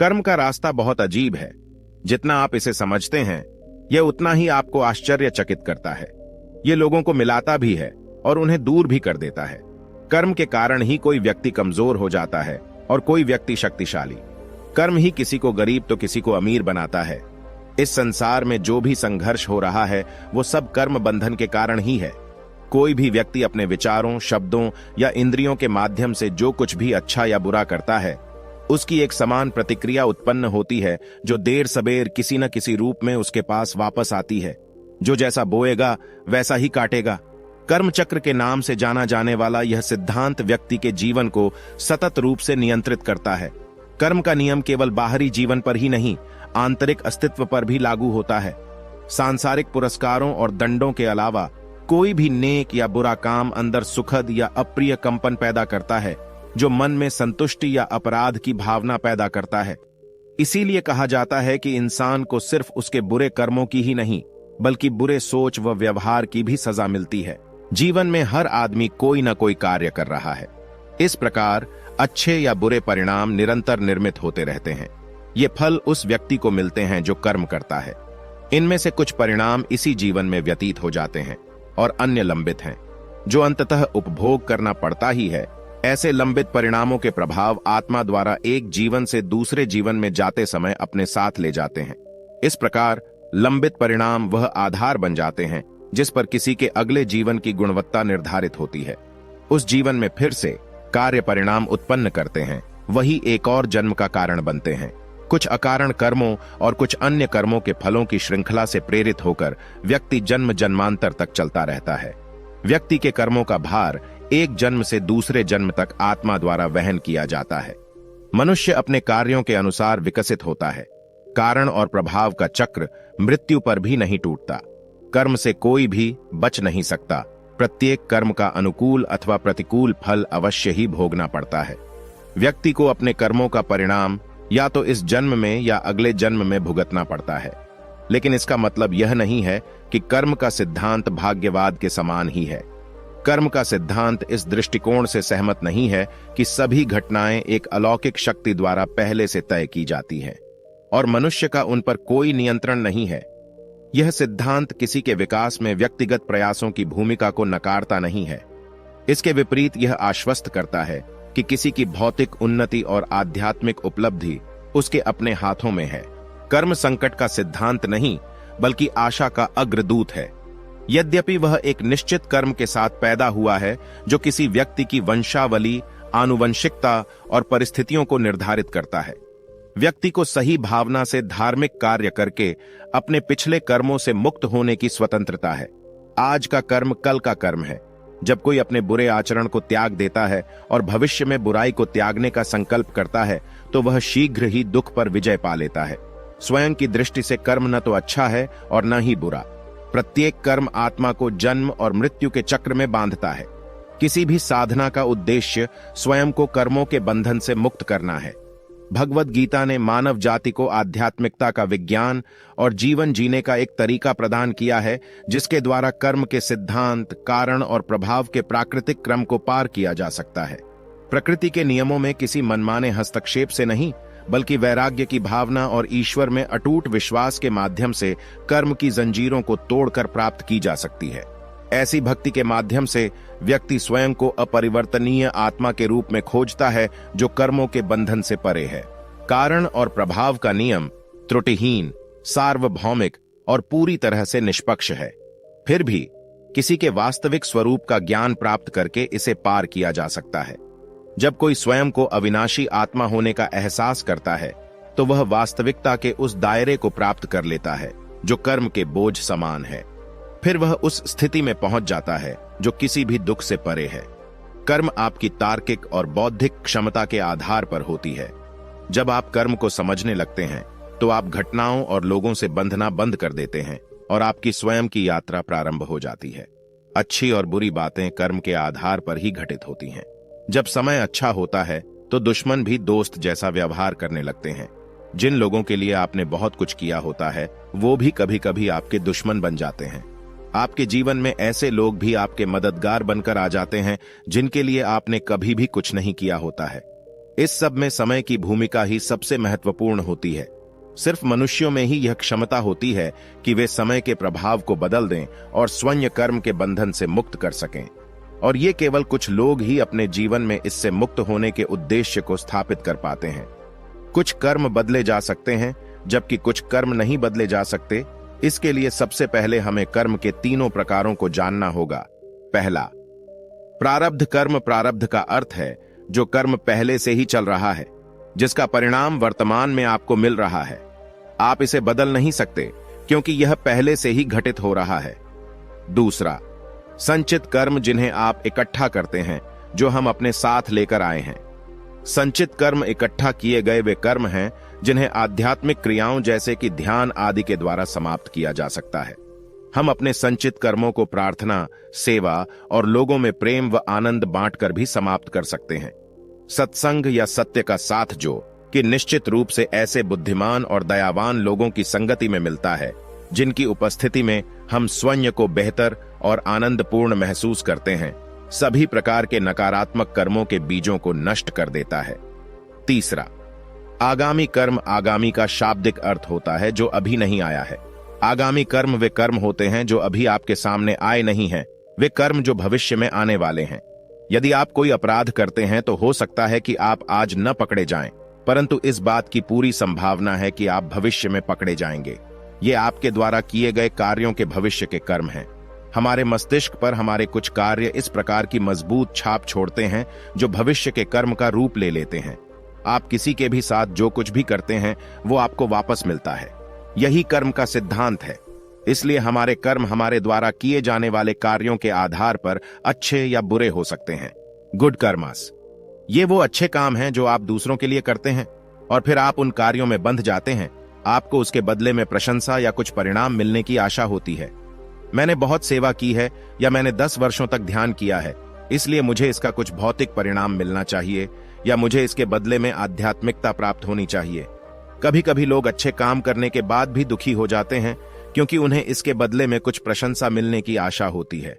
कर्म का रास्ता बहुत अजीब है। जितना आप इसे समझते हैं, यह उतना ही आपको आश्चर्यचकित करता है। ये लोगों को मिलाता भी है और उन्हें दूर भी कर देता है। कर्म के कारण ही कोई व्यक्ति कमजोर हो जाता है और कोई व्यक्ति शक्तिशाली। कर्म ही किसी को गरीब तो किसी को अमीर बनाता है। इस संसार में जो भी संघर्ष हो रहा है वो सब कर्म बंधन के कारण ही है। कोई भी व्यक्ति अपने विचारों, शब्दों या इंद्रियों के माध्यम से जो कुछ भी अच्छा या बुरा करता है, उसकी एक समान प्रतिक्रिया उत्पन्न होती है जो देर सबेर किसी न किसी रूप में उसके पास वापस आती है। जो जैसा बोएगा वैसा ही काटेगा। कर्म चक्र के नाम से जाना जाने वाला यह सिद्धांत व्यक्ति के जीवन को सतत रूप से नियंत्रित करता है। कर्म का नियम केवल बाहरी जीवन पर ही नहीं, आंतरिक अस्तित्व पर भी लागू होता है। सांसारिक पुरस्कारों और दंडों के अलावा कोई भी नेक या बुरा काम अंदर सुखद या अप्रिय कंपन पैदा करता है, जो मन में संतुष्टि या अपराध की भावना पैदा करता है। इसीलिए कहा जाता है कि इंसान को सिर्फ उसके बुरे कर्मों की ही नहीं, बल्कि बुरे सोच व व्यवहार की भी सजा मिलती है। जीवन में हर आदमी कोई न कोई कार्य कर रहा है। इस प्रकार अच्छे या बुरे परिणाम निरंतर निर्मित होते रहते हैं। ये फल उस व्यक्ति को मिलते हैं जो कर्म करता है। इनमें से कुछ परिणाम इसी जीवन में व्यतीत हो जाते हैं और अन्य लंबित हैं, जो अंततः उपभोग करना पड़ता ही है। ऐसे लंबित परिणामों के प्रभाव आत्मा द्वारा एक जीवन से दूसरे जीवन में जाते समय अपने साथ ले जाते हैं। इस प्रकार लंबित परिणाम वह आधार बन जाते हैं जिस पर किसी के अगले जीवन की गुणवत्ता निर्धारित होती है। उस जीवन में फिर से कार्य परिणाम उत्पन्न करते हैं, वही एक और जन्म का कारण बनते हैं। कुछ अकारण कर्मों और कुछ अन्य कर्मों के फलों की श्रृंखला से प्रेरित होकर व्यक्ति जन्म जन्मांतर तक चलता रहता है। व्यक्ति के कर्मों का भार एक जन्म से दूसरे जन्म तक आत्मा द्वारा वहन किया जाता है। मनुष्य अपने कार्यों के अनुसार विकसित होता है। कारण और प्रभाव का चक्र मृत्यु पर भी नहीं टूटता। कर्म से कोई भी बच नहीं सकता। प्रत्येक कर्म का अनुकूल अथवा प्रतिकूल फल अवश्य ही भोगना पड़ता है। व्यक्ति को अपने कर्मों का परिणाम या तो इस जन्म में या अगले जन्म में भुगतना पड़ता है। लेकिन इसका मतलब यह नहीं है कि कर्म का सिद्धांत भाग्यवाद के समान ही है। कर्म का सिद्धांत इस दृष्टिकोण से सहमत नहीं है कि सभी घटनाएं एक अलौकिक शक्ति द्वारा पहले से तय की जाती हैं और मनुष्य का उन पर कोई नियंत्रण नहीं है। यह सिद्धांत किसी के विकास में व्यक्तिगत प्रयासों की भूमिका को नकारता नहीं है। इसके विपरीत यह आश्वस्त करता है कि किसी की भौतिक उन्नति और आध्यात्मिक उपलब्धि उसके अपने हाथों में है। कर्म संकट का सिद्धांत नहीं, बल्कि आशा का अग्रदूत है। यद्यपि वह एक निश्चित कर्म के साथ पैदा हुआ है जो किसी व्यक्ति की वंशावली, आनुवंशिकता और परिस्थितियों को निर्धारित करता है। व्यक्ति को सही भावना से धार्मिक कार्य करके अपने पिछले कर्मों से मुक्त होने की स्वतंत्रता है। आज का कर्म कल का कर्म है। जब कोई अपने बुरे आचरण को त्याग देता है और भविष्य में बुराई को त्यागने का संकल्प करता है, तो वह शीघ्र ही दुख पर विजय पा लेता है। स्वयं की दृष्टि से कर्म न तो अच्छा है और न ही बुरा। प्रत्येक कर्म आत्मा को जन्म और मृत्यु के चक्र में बांधता है। किसी भी साधना का उद्देश्य स्वयं को कर्मों के बंधन से मुक्त करना है। भगवद गीता ने मानव जाति को आध्यात्मिकता का विज्ञान और जीवन जीने का एक तरीका प्रदान किया है, जिसके द्वारा कर्म के सिद्धांत, कारण और प्रभाव के प्राकृतिक क्रम को पार किया जा सकता है। प्रकृति के नियमों में किसी मनमाने हस्तक्षेप से नहीं, बल्कि वैराग्य की भावना और ईश्वर में अटूट विश्वास के माध्यम से कर्म की जंजीरों को तोड़कर प्राप्त की जा सकती है। ऐसी भक्ति के माध्यम से व्यक्ति स्वयं को अपरिवर्तनीय आत्मा के रूप में खोजता है, जो कर्मों के बंधन से परे है। कारण और प्रभाव का नियम त्रुटिहीन, सार्वभौमिक और पूरी तरह से निष्पक्ष है। फिर भी किसी के वास्तविक स्वरूप का ज्ञान प्राप्त करके इसे पार किया जा सकता है। जब कोई स्वयं को अविनाशी आत्मा होने का एहसास करता है, तो वह वास्तविकता के उस दायरे को प्राप्त कर लेता है जो कर्म के बोझ समान है। फिर वह उस स्थिति में पहुंच जाता है जो किसी भी दुख से परे है। कर्म आपकी तार्किक और बौद्धिक क्षमता के आधार पर होती है। जब आप कर्म को समझने लगते हैं, तो आप घटनाओं और लोगों से बंधना बंद कर देते हैं और आपकी स्वयं की यात्रा प्रारंभ हो जाती है। अच्छी और बुरी बातें कर्म के आधार पर ही घटित होती हैं। जब समय अच्छा होता है, तो दुश्मन भी दोस्त जैसा व्यवहार करने लगते हैं। जिन लोगों के लिए आपने बहुत कुछ किया होता है, वो भी कभी कभी आपके दुश्मन बन जाते हैं। आपके जीवन में ऐसे लोग भी आपके मददगार बनकर आ जाते हैं जिनके लिए आपने कभी भी कुछ नहीं किया होता है। इस सब में समय की भूमिका ही सबसे महत्वपूर्ण होती है। सिर्फ मनुष्यों में ही यह क्षमता होती है कि वे समय के प्रभाव को बदल दें और स्वयं कर्म के बंधन से मुक्त कर सकें। और ये केवल कुछ लोग ही अपने जीवन में इससे मुक्त होने के उद्देश्य को स्थापित कर पाते हैं। कुछ कर्म बदले जा सकते हैं, जबकि कुछ कर्म नहीं बदले जा सकते। इसके लिए सबसे पहले हमें कर्म के तीनों प्रकारों को जानना होगा। पहला, प्रारब्ध कर्म। प्रारब्ध का अर्थ है जो कर्म पहले से ही चल रहा है, जिसका परिणाम वर्तमान में आपको मिल रहा है। आप इसे बदल नहीं सकते क्योंकि यह पहले से ही घटित हो रहा है। दूसरा, संचित कर्म, जिन्हें आप इकट्ठा करते हैं, जो हम अपने साथ लेकर आए हैं। संचित कर्म इकट्ठा किए गए वे कर्म हैं जिन्हें आध्यात्मिक क्रियाओं जैसे कि ध्यान आदि के द्वारा समाप्त किया जा सकता है। हम अपने संचित कर्मों को प्रार्थना, सेवा और लोगों में प्रेम व आनंद बांटकर भी समाप्त कर सकते हैं। सत्संग या सत्य का साथ, जो कि निश्चित रूप से ऐसे बुद्धिमान और दयावान लोगों की संगति में मिलता है जिनकी उपस्थिति में हम स्वयं को बेहतर और आनंदपूर्ण महसूस करते हैं, सभी प्रकार के नकारात्मक कर्मों के बीजों को नष्ट कर देता है। तीसरा, आगामी कर्म। आगामी का शाब्दिक अर्थ होता है जो अभी नहीं आया है। आगामी कर्म वे कर्म होते हैं जो अभी आपके सामने आए नहीं हैं, वे कर्म जो भविष्य में आने वाले हैं। यदि आप कोई अपराध करते हैं तो हो सकता है कि आप आज न पकड़े जाएं, परंतु इस बात की पूरी संभावना है कि आप भविष्य में पकड़े जाएंगे। ये आपके द्वारा किए गए कार्यों के भविष्य के कर्म हैं। हमारे मस्तिष्क पर हमारे कुछ कार्य इस प्रकार की मजबूत छाप छोड़ते हैं जो भविष्य के कर्म का रूप ले लेते हैं। आप किसी के भी साथ जो कुछ भी करते हैं वो आपको वापस मिलता है। यही कर्म का सिद्धांत है। इसलिए हमारे कर्म हमारे द्वारा किए जाने वाले कार्यों के आधार पर अच्छे या बुरे हो सकते हैं। गुड कर्मास, ये वो अच्छे काम हैं जो आप दूसरों के लिए करते हैं और फिर आप उन कार्यों में बंध जाते हैं। आपको उसके बदले में प्रशंसा या कुछ परिणाम मिलने की आशा होती है। मैंने बहुत सेवा की है या मैंने 10 वर्षों तक ध्यान किया है, इसलिए मुझे इसका कुछ भौतिक परिणाम मिलना चाहिए या मुझे इसके बदले में आध्यात्मिकता प्राप्त होनी चाहिए। कभी कभी लोग अच्छे काम करने के बाद भी दुखी हो जाते हैं क्योंकि उन्हें इसके बदले में कुछ प्रशंसा मिलने की आशा होती है,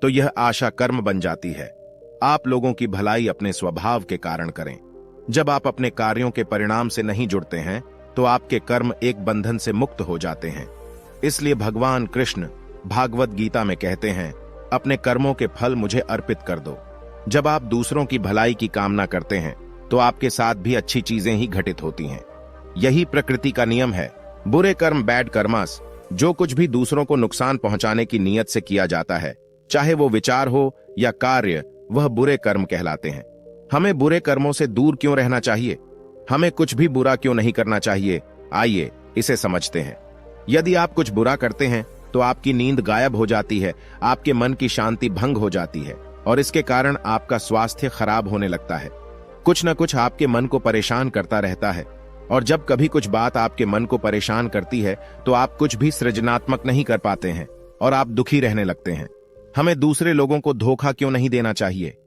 तो यह आशा कर्म बन जाती है। आप लोगों की भलाई अपने स्वभाव के कारण करें। जब आप अपने कार्यों के परिणाम से नहीं जुड़ते हैं तो आपके कर्म एक बंधन से मुक्त हो जाते हैं। इसलिए भगवान कृष्ण भागवत गीता में कहते हैं, अपने कर्मों के फल मुझे अर्पित कर दो। जब आप दूसरों की भलाई की कामना करते हैं तो आपके साथ भी अच्छी चीजें ही घटित होती हैं। यही प्रकृति का नियम है। बुरे कर्म, बैड कर्मास, जो कुछ भी दूसरों को नुकसान पहुंचाने की नीयत से किया जाता है, चाहे वो विचार हो या कार्य, वह बुरे कर्म कहलाते हैं। हमें बुरे कर्मों से दूर क्यों रहना चाहिए? हमें कुछ भी बुरा क्यों नहीं करना चाहिए? आइए इसे समझते हैं। यदि आप कुछ बुरा करते हैं तो आपकी नींद गायब हो जाती है, आपके मन की शांति भंग हो जाती है और इसके कारण आपका स्वास्थ्य खराब होने लगता है। कुछ न कुछ आपके मन को परेशान करता रहता है और जब कभी कुछ बात आपके मन को परेशान करती है तो आप कुछ भी सृजनात्मक नहीं कर पाते हैं और आप दुखी रहने लगते हैं। हमें दूसरे लोगों को धोखा क्यों नहीं देना चाहिए?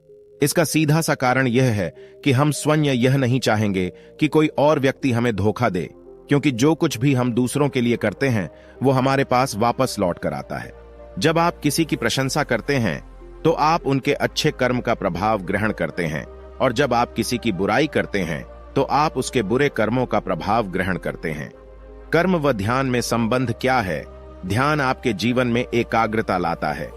इसका सीधा सा कारण यह है कि हम स्वयं यह नहीं चाहेंगे कि कोई और व्यक्ति हमें धोखा दे, क्योंकि जो कुछ भी हम दूसरों के लिए करते हैं वो हमारे पास वापस लौट कर आता है। जब आप किसी की प्रशंसा करते हैं तो आप उनके अच्छे कर्म का प्रभाव ग्रहण करते हैं और जब आप किसी की बुराई करते हैं तो आप उसके बुरे कर्मों का प्रभाव ग्रहण करते हैं। कर्म व ध्यान में संबंध क्या है? ध्यान आपके जीवन में एकाग्रता लाता है।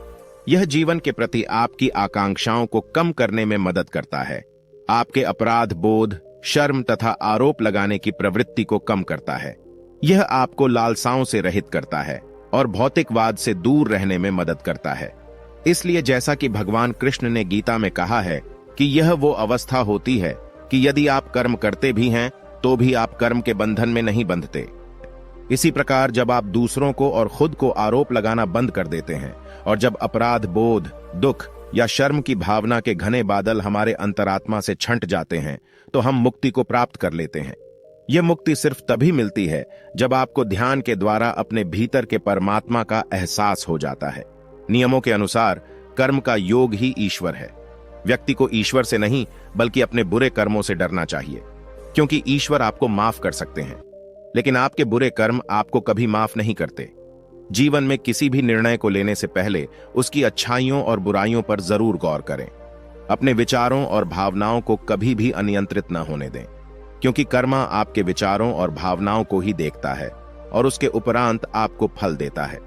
यह जीवन के प्रति आपकी आकांक्षाओं को कम करने में मदद करता है। आपके अपराध बोध, शर्म तथा आरोप लगाने की प्रवृत्ति को कम करता है। यह आपको लालसाओं से रहित करता है और भौतिकवाद से दूर रहने में मदद करता है। इसलिए जैसा कि भगवान कृष्ण ने गीता में कहा है कि यह वो अवस्था होती है कि यदि आप कर्म करते भी हैं तो भी आप कर्म के बंधन में नहीं बंधते। इसी प्रकार जब आप दूसरों को और खुद को आरोप लगाना बंद कर देते हैं और जब अपराध बोध, दुख या शर्म की भावना के घने बादल हमारे अंतरात्मा से छंट जाते हैं तो हम मुक्ति को प्राप्त कर लेते हैं। यह मुक्ति सिर्फ तभी मिलती है जब आपको ध्यान के द्वारा अपने भीतर के परमात्मा का एहसास हो जाता है। नियमों के अनुसार कर्म का योग ही ईश्वर है। व्यक्ति को ईश्वर से नहीं बल्कि अपने बुरे कर्मों से डरना चाहिए, क्योंकि ईश्वर आपको माफ कर सकते हैं लेकिन आपके बुरे कर्म आपको कभी माफ नहीं करते। जीवन में किसी भी निर्णय को लेने से पहले उसकी अच्छाइयों और बुराइयों पर जरूर गौर करें। अपने विचारों और भावनाओं को कभी भी अनियंत्रित न होने दें, क्योंकि कर्मा आपके विचारों और भावनाओं को ही देखता है और उसके उपरांत आपको फल देता है।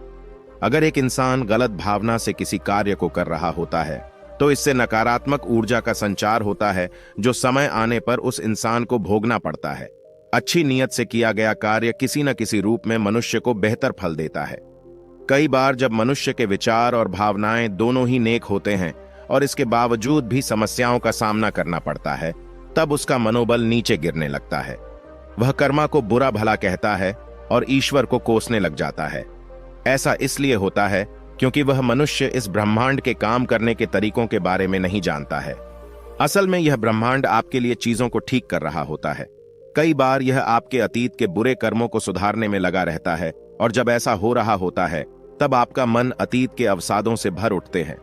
अगर एक इंसान गलत भावना से किसी कार्य को कर रहा होता है तो इससे नकारात्मक ऊर्जा का संचार होता है, जो समय आने पर उस इंसान को भोगना पड़ता है। अच्छी नीयत से किया गया कार्य किसी न किसी रूप में मनुष्य को बेहतर फल देता है। कई बार जब मनुष्य के विचार और भावनाएं दोनों ही नेक होते हैं और इसके बावजूद भी समस्याओं का सामना करना पड़ता है, तब उसका मनोबल नीचे गिरने लगता है। वह कर्मा को बुरा भला कहता है और ईश्वर को कोसने लग जाता है। ऐसा इसलिए होता है क्योंकि वह मनुष्य इस ब्रह्मांड के काम करने के तरीकों के बारे में नहीं जानता है। असल में यह ब्रह्मांड आपके लिए चीजों को ठीक कर रहा होता है। कई बार यह आपके अतीत के बुरे कर्मों को सुधारने में लगा रहता है, और जब ऐसा हो रहा होता है तब आपका मन अतीत के अवसादों से भर उठते हैं।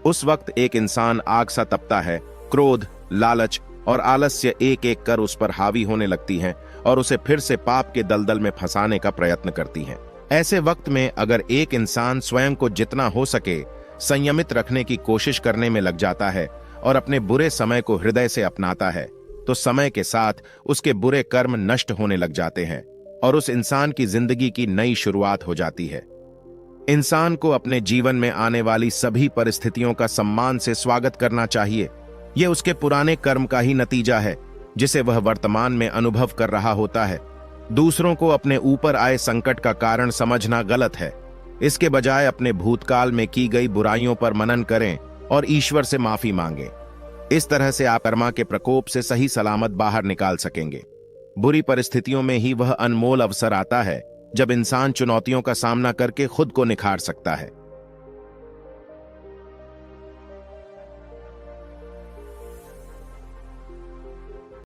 उस वक्त एक इंसान आग सा तपता है। क्रोध, लालच और आलस्य एक एक कर उस पर हावी होने लगती हैं और उसे फिर से पाप के दलदल में फंसाने का प्रयत्न करती हैं। ऐसे वक्त में अगर एक इंसान स्वयं को जितना हो सके संयमित रखने की कोशिश करने में लग जाता है और अपने बुरे समय को हृदय से अपनाता है, तो समय के साथ उसके बुरे कर्म नष्ट होने लग जाते हैं और उस इंसान की जिंदगी की नई शुरुआत हो जाती है। इंसान को अपने जीवन में आने वाली सभी परिस्थितियों का सम्मान से स्वागत करना चाहिए। यह उसके पुराने कर्म का ही नतीजा है जिसे वह वर्तमान में अनुभव कर रहा होता है। दूसरों को अपने ऊपर आए संकट का कारण समझना गलत है। इसके बजाय अपने भूतकाल में की गई बुराइयों पर मनन करें और ईश्वर से माफी मांगें। इस तरह से आप कर्मा के प्रकोप से सही सलामत बाहर निकाल सकेंगे। बुरी परिस्थितियों में ही वह अनमोल अवसर आता है जब इंसान चुनौतियों का सामना करके खुद को निखार सकता है।